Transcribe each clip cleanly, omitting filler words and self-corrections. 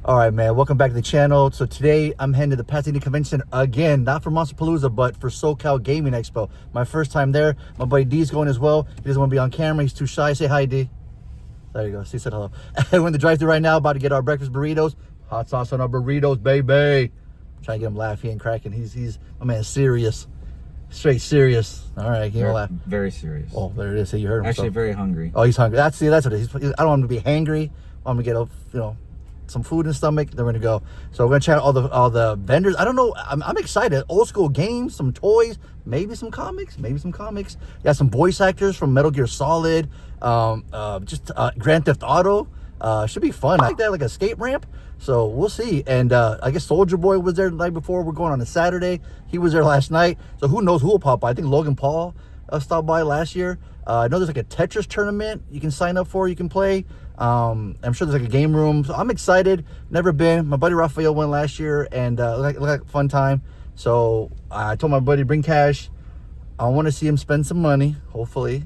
All right, man. Welcome back to the channel. So today I'm heading to the Pasadena Convention Center again, not for Monster Palooza, but for Socal Gaming Expo. My first time there. My buddy D's going as well. He doesn't want to be on camera. He's too shy. Say hi, D. There you go. He said hello. We're in the drive-thru right now, about to get our breakfast burritos. Hot sauce on our burritos, baby. Trying to get him laugh. He ain't cracking. He's my man, serious. Straight serious. All right, he don't laugh. Very serious. Oh, there it is. See, you heard him. Actually, very hungry. Oh, he's hungry. That's what it is. I don't want him to be hangry. I want him to get some food in his stomach. Then we're gonna go. So we're gonna check out all the vendors. I don't know. I'm excited. Old school games, some toys, maybe some comics. Yeah, some voice actors from Metal Gear Solid. Grand Theft Auto. Should be fun. I like that, like a skate ramp. So we'll see. And I guess Soldier Boy was there the night before. We're going on a Saturday. He was there last night. So who knows who will pop by? I think Logan Paul stopped by last year. I know there's like a Tetris tournament you can sign up for. You can play. I'm sure there's like a game room. So I'm excited. Never been. My buddy Raphael went last year, and looked like a fun time. So I told my buddy bring cash. I want to see him spend some money. Hopefully,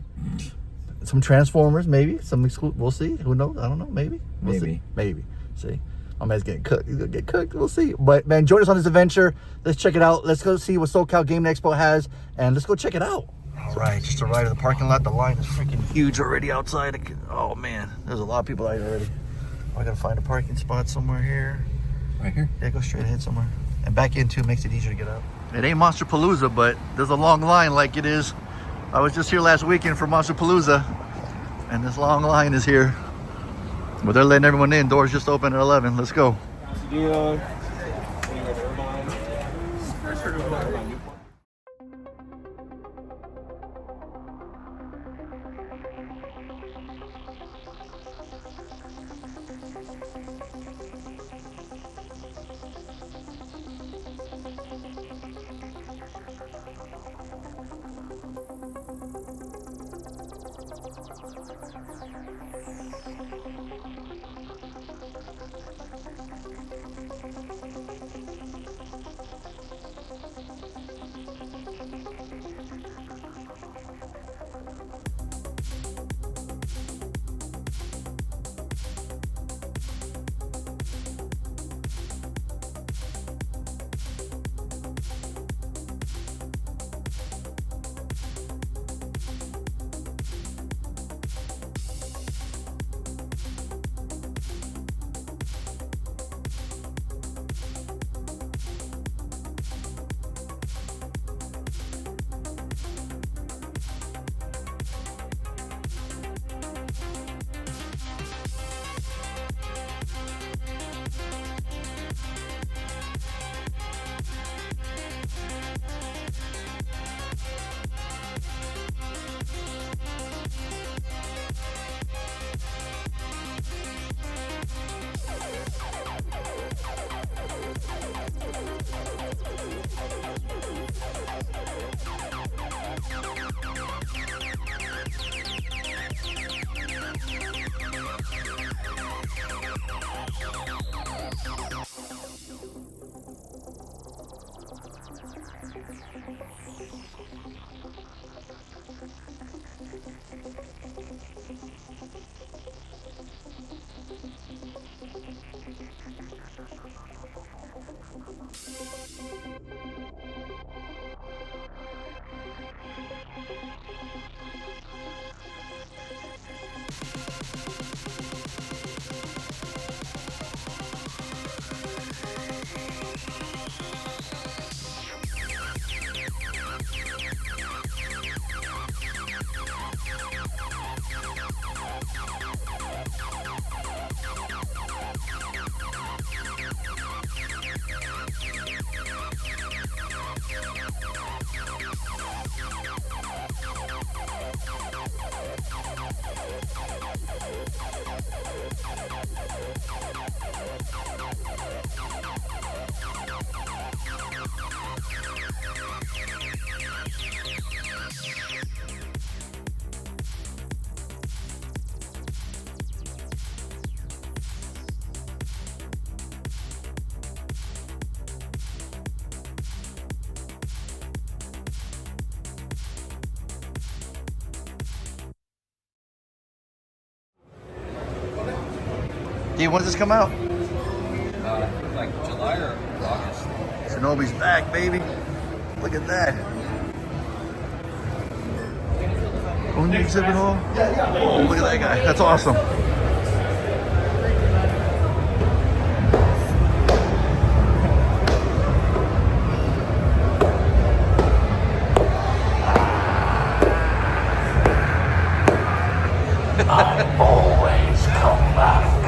some Transformers, maybe some we'll see. Who knows? I don't know. Maybe. Maybe. See, my man's getting cooked. He's gonna get cooked. We'll see. But man, join us on this adventure. Let's check it out. Let's go see what SoCal Gaming Expo has, and let's go check it out. All right, just arrived at the parking lot. The line is freaking huge already outside. Oh man, there's a lot of people out here already. I gotta find a parking spot somewhere here. Right here? Yeah, go straight ahead somewhere. And back in too, makes it easier to get out. It ain't Monster Palooza, but there's a long line like it is. I was just here last weekend for Monster Palooza, and this long line is here. But they're letting everyone in. Doors just open at 11. Let's go. D, when does this come out? Shinobi's back, baby. Look at that. On the exhibit hall? Oh, look at that guy. That's awesome. I always come back.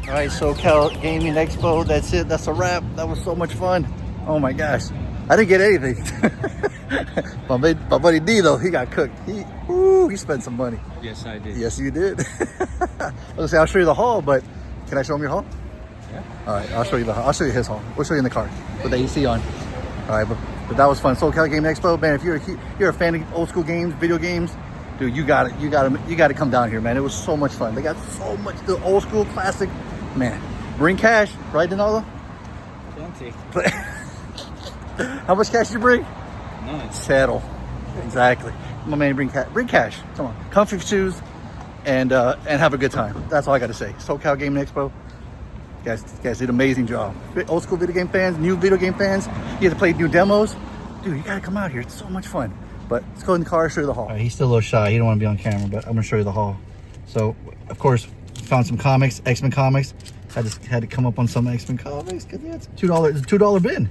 All right, Socal Gaming Expo. That's it. That's a wrap. That was so much fun. Oh my gosh, I didn't get anything. my buddy D though, he got cooked. He spent some money. Yes, I did. Yes, you did. I was gonna say I'll show you the haul, but can I show him your haul? Yeah. All right, I'll show you his haul. We'll show you in the car with the AC on. All right, but that was fun. Socal Gaming Expo, man. If you're a fan of old school games, video games, dude, you got to come down here, man. It was so much fun. They got so much the old school classic, man. Bring cash, right, Donaldo? Plenty. How much cash did you bring? None. Settle. Exactly. My man, bring cash. Come on, comfy shoes, and have a good time. That's all I got to say. Socal Gaming Expo. You guys did an amazing job. Old school video game fans, new video game fans. You get to play new demos. Dude, you gotta come out here. It's so much fun. But let's go in the car, show you the haul. He's still a little shy. He don't want to be on camera, but I'm gonna show you the haul. So, of course, found some comics, X-Men comics. Had to come up on some X-Men comics because it's $2. It's a $2 bin.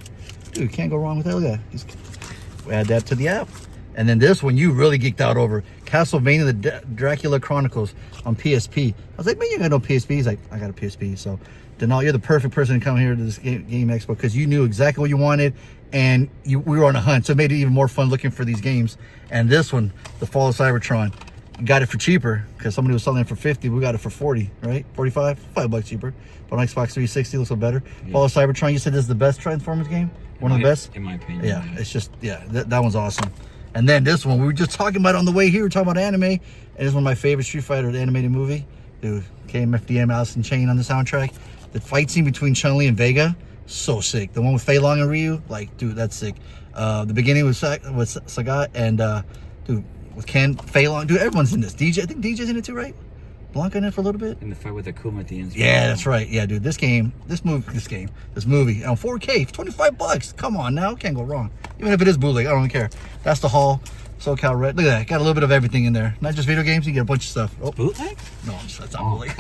Dude, can't go wrong with that. Look at that. We add that to the app. And then this one you really geeked out over. Castlevania the Dracula Chronicles on PSP. I was like, man, you got no PSP? He's like, I got a PSP. So, Denal, you're the perfect person to come here to this game expo because you knew exactly what you wanted and we were on a hunt. So it made it even more fun looking for these games. And this one, the Fall of Cybertron, you got it for cheaper because somebody was selling it for 50. We got it for 40, right? 45, $5 cheaper. But on Xbox 360 looks a little better. Yeah. Fall of Cybertron, you said this is the best Transformers game? One of the best? In my opinion. Yeah, it's just, that one's awesome. And then this one, we were just talking about it on the way here. We were talking about anime. And it's one of my favorite Street Fighter animated movie. Dude, KMFDM, Alice in Chain on the soundtrack. The fight scene between Chun-Li and Vega, so sick. The one with Fei Long and Ryu, like, dude, that's sick. The beginning with Sagat and, dude, with Fei Long. Dude, everyone's in this. DJ, I think DJ's in it too, right? Blanca in it for a little bit. And the fight with Akuma at the end. Yeah, that's right. Yeah, dude, this movie on 4K, $25. Come on now, can't go wrong. Even if it is bootleg, I don't care. That's the haul. Socal Red. Look at that. Got a little bit of everything in there. Not just video games. You get a bunch of stuff. Oh, bootleg? No, that's not bootleg.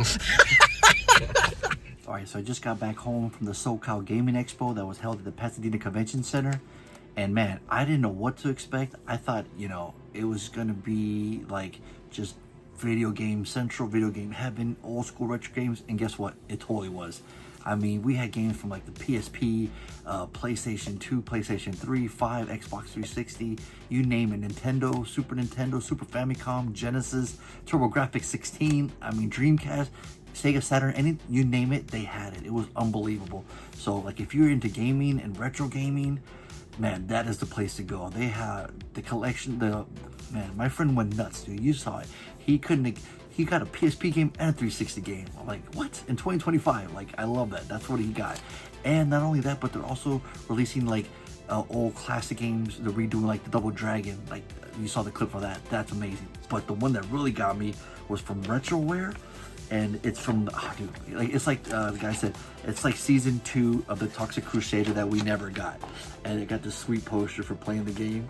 All right, so I just got back home from the Socal Gaming Expo that was held at the Pasadena Convention Center. And man, I didn't know what to expect. I thought, it was going to be like just video game central, video game heaven, old school retro games. And guess what? It totally was. I mean, we had games from like the PSP, PlayStation 2, PlayStation 3, 5, Xbox 360, you name it, Nintendo, Super Famicom, Genesis, TurboGrafx 16, I mean, Dreamcast, Sega Saturn, you name it, they had it. It was unbelievable. So like if you're into gaming and retro gaming, man, that is the place to go. They had the collection, man, my friend went nuts, dude. You saw it. He got a PSP game and a 360 game. I'm like, what? In 2025? Like, I love that. That's what he got. And not only that, but they're also releasing like old classic games. They're redoing like the Double Dragon. Like, you saw the clip for that. That's amazing. But the one that really got me was from Retroware. And it's from, dude, like, it's like the guy said, it's like season 2 of the Toxic Crusader that we never got. And it got this sweet poster for playing the game.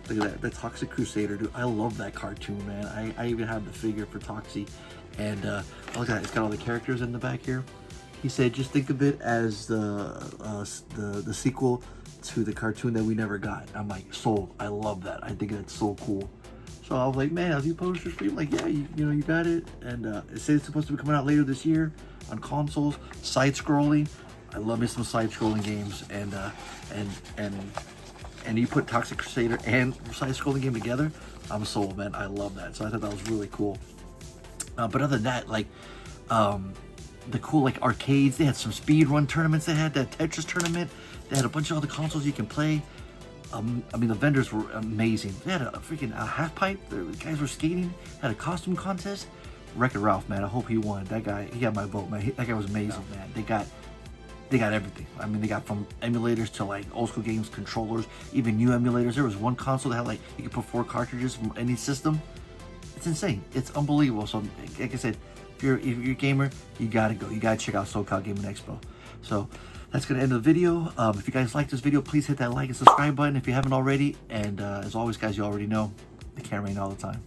Look at that, the Toxic Crusader, dude. I love that cartoon, man. I even have the figure for Toxie. And look at that, it's got all the characters in the back here. He said, just think of it as the sequel to the cartoon that we never got. I'm like, sold. I love that. I think that's so cool. So I was like, man, are these posters for you? Like, yeah, you got it. And it says it's supposed to be coming out later this year on consoles. Side-scrolling. I love me some side-scrolling games. And you put Toxic Crusader and side-scrolling game together, I'm sold, man. I love that. So I thought that was really cool. But other than that, like, the cool, like, arcades, they had some speed run tournaments. They had that Tetris tournament. They had a bunch of other consoles you can play. I mean, the vendors were amazing. They had a freaking half pipe. The guys were skating. Had a costume contest. Wreck-It Ralph, man. I hope he won. That guy, he got my vote, man. That guy was amazing, man. They got everything. I mean, they got from emulators to like old school games, controllers, even new emulators. There was one console that had like, you could put 4 cartridges from any system. It's insane. It's unbelievable. So like I said, if you're a gamer, you gotta go. You gotta check out Socal Gaming Expo. So that's gonna end the video. If you guys like this video, please hit that like and subscribe button if you haven't already. And as always, guys, you already know, it can't rain all the time.